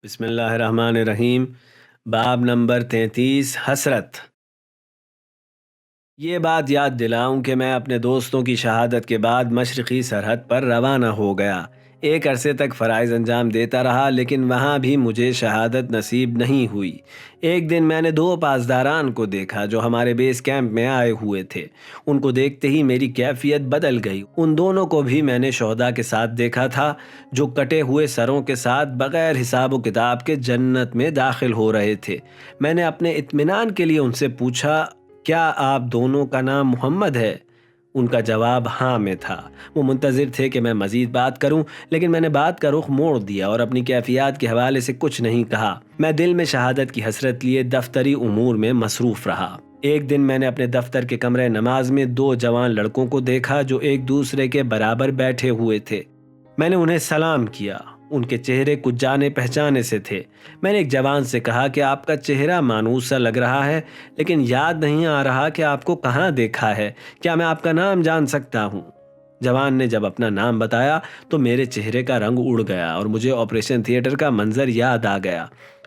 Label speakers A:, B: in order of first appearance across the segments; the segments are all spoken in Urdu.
A: بسم اللہ الرحمن الرحیم۔ باب نمبر 33، حسرت۔ یہ بات یاد دلاؤں کہ میں اپنے دوستوں کی شہادت کے بعد مشرقی سرحد پر روانہ ہو گیا۔ ایک عرصے تک فرائض انجام دیتا رہا، لیکن وہاں بھی مجھے شہادت نصیب نہیں ہوئی۔ ایک دن میں نے 2 پاسداران کو دیکھا جو ہمارے بیس کیمپ میں آئے ہوئے تھے۔ ان کو دیکھتے ہی میری کیفیت بدل گئی۔ ان دونوں کو بھی میں نے شہداء کے ساتھ دیکھا تھا، جو کٹے ہوئے سروں کے ساتھ بغیر حساب و کتاب کے جنت میں داخل ہو رہے تھے۔ میں نے اپنے اطمینان کے لیے ان سے پوچھا، کیا آپ دونوں کا نام محمد ہے؟ ان کا جواب ہاں میں تھا۔ وہ منتظر تھے کہ میں مزید بات کروں، لیکن میں نے بات کا رخ موڑ دیا اور اپنی کیفیات کے حوالے سے کچھ نہیں کہا۔ میں دل میں شہادت کی حسرت لیے دفتری امور میں مصروف رہا۔ ایک دن میں نے اپنے دفتر کے کمرے نماز میں 2 جوان لڑکوں کو دیکھا جو ایک دوسرے کے برابر بیٹھے ہوئے تھے۔ میں نے انہیں سلام کیا۔ ان کے چہرے کچھ جانے پہچانے سے تھے۔ میں نے ایک جوان سے کہا کہ آپ کا چہرہ مانوس سا لگ رہا ہے، لیکن یاد نہیں آ رہا کہ آپ کو کہاں دیکھا ہے۔ کیا میں آپ کا نام جان سکتا ہوں؟ جوان نے جب اپنا نام بتایا تو میرے چہرے کا رنگ اڑ گیا اور مجھے آپریشن تھیٹر کا منظر یاد آ گیا۔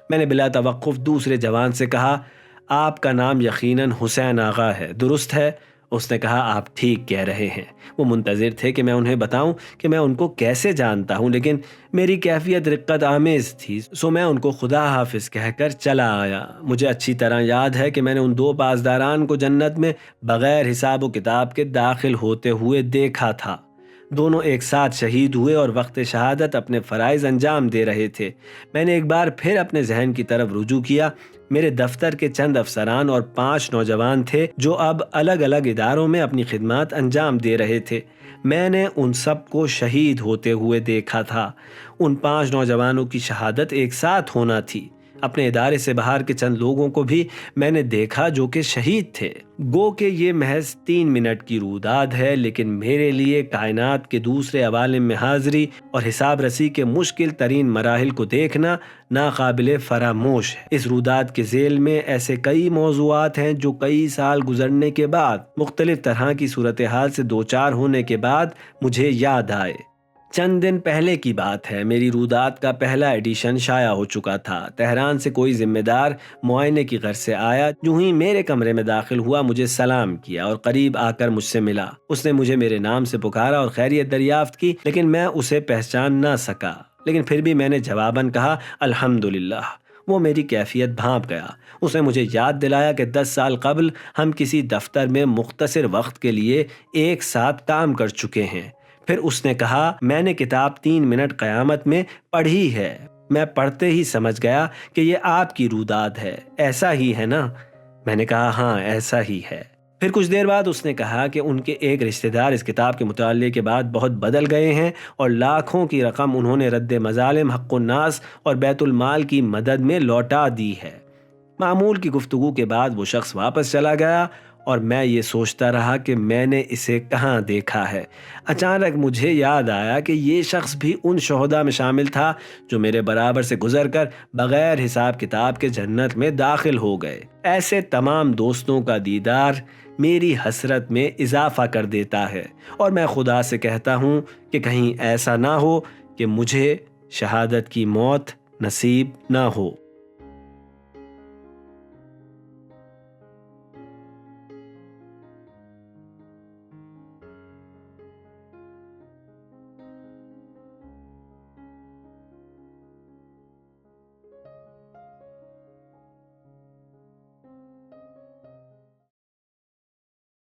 A: میں نے بلا توقف دوسرے جوان سے کہا، آپ کا نام یقیناً حسین آغا ہے، درست ہے؟ اس نے کہا، آپ ٹھیک کہہ رہے ہیں۔ وہ منتظر تھے کہ میں انہیں بتاؤں کہ میں ان کو کیسے جانتا ہوں، لیکن میری کیفیت رقت آمیز تھی، سو میں ان کو خدا حافظ کہہ کر چلا آیا۔ مجھے اچھی طرح یاد ہے کہ میں نے ان 2 پاسداران کو جنت میں بغیر حساب و کتاب کے داخل ہوتے ہوئے دیکھا تھا۔ دونوں ایک ساتھ شہید ہوئے اور وقت شہادت اپنے فرائض انجام دے رہے تھے۔ میں نے ایک بار پھر اپنے ذہن کی طرف رجوع کیا۔ میرے دفتر کے چند افسران اور 5 نوجوان تھے جو اب الگ الگ اداروں میں اپنی خدمات انجام دے رہے تھے۔ میں نے ان سب کو شہید ہوتے ہوئے دیکھا تھا۔ ان 5 نوجوانوں کی شہادت ایک ساتھ ہونا تھی۔ اپنے ادارے سے باہر کے چند لوگوں کو بھی میں نے دیکھا جو کہ شہید تھے۔ گو کہ یہ محض 3 منٹ کی روداد ہے، لیکن میرے لیے کائنات کے دوسرے عوالم میں حاضری اور حساب رسی کے مشکل ترین مراحل کو دیکھنا ناقابل فراموش ہے۔ اس روداد کے ذیل میں ایسے کئی موضوعات ہیں جو کئی سال گزرنے کے بعد، مختلف طرح کی صورتحال سے دوچار ہونے کے بعد مجھے یاد آئے۔ چند دن پہلے کی بات ہے، میری روداد کا پہلا ایڈیشن شائع ہو چکا تھا۔ تہران سے کوئی ذمہ دار معائنے کی غرض سے آیا۔ جو ہی میرے کمرے میں داخل ہوا، مجھے سلام کیا اور قریب آ کر مجھ سے ملا۔ اس نے مجھے میرے نام سے پکارا اور خیریت دریافت کی، لیکن میں اسے پہچان نہ سکا۔ لیکن پھر بھی میں نے جواباً کہا، الحمدللہ۔ وہ میری کیفیت بھانپ گیا۔ اس نے مجھے یاد دلایا کہ 10 سال قبل ہم کسی دفتر میں مختصر وقت کے لیے ایک ساتھ کام کر چکے ہیں۔ پھر اس نے کہا، میں نے کتاب 3 منٹ قیامت میں پڑھی ہے۔ میں پڑھتے ہی سمجھ گیا کہ یہ آپ کی روداد ہے، ایسا ہی ہے نا؟ میں نے کہا، ہاں ایسا ہی ہے۔ پھر کچھ دیر بعد اس نے کہا کہ ان کے ایک رشتہ دار اس کتاب کے مطالعے کے بعد بہت بدل گئے ہیں اور لاکھوں کی رقم انہوں نے رد مظالم، حق الناس اور بیت المال کی مدد میں لوٹا دی ہے۔ معمول کی گفتگو کے بعد وہ شخص واپس چلا گیا اور میں یہ سوچتا رہا کہ میں نے اسے کہاں دیکھا ہے۔ اچانک مجھے یاد آیا کہ یہ شخص بھی ان شہداء میں شامل تھا جو میرے برابر سے گزر کر بغیر حساب کتاب کے جنت میں داخل ہو گئے۔ ایسے تمام دوستوں کا دیدار میری حسرت میں اضافہ کر دیتا ہے، اور میں خدا سے کہتا ہوں کہ کہیں ایسا نہ ہو کہ مجھے شہادت کی موت نصیب نہ ہو۔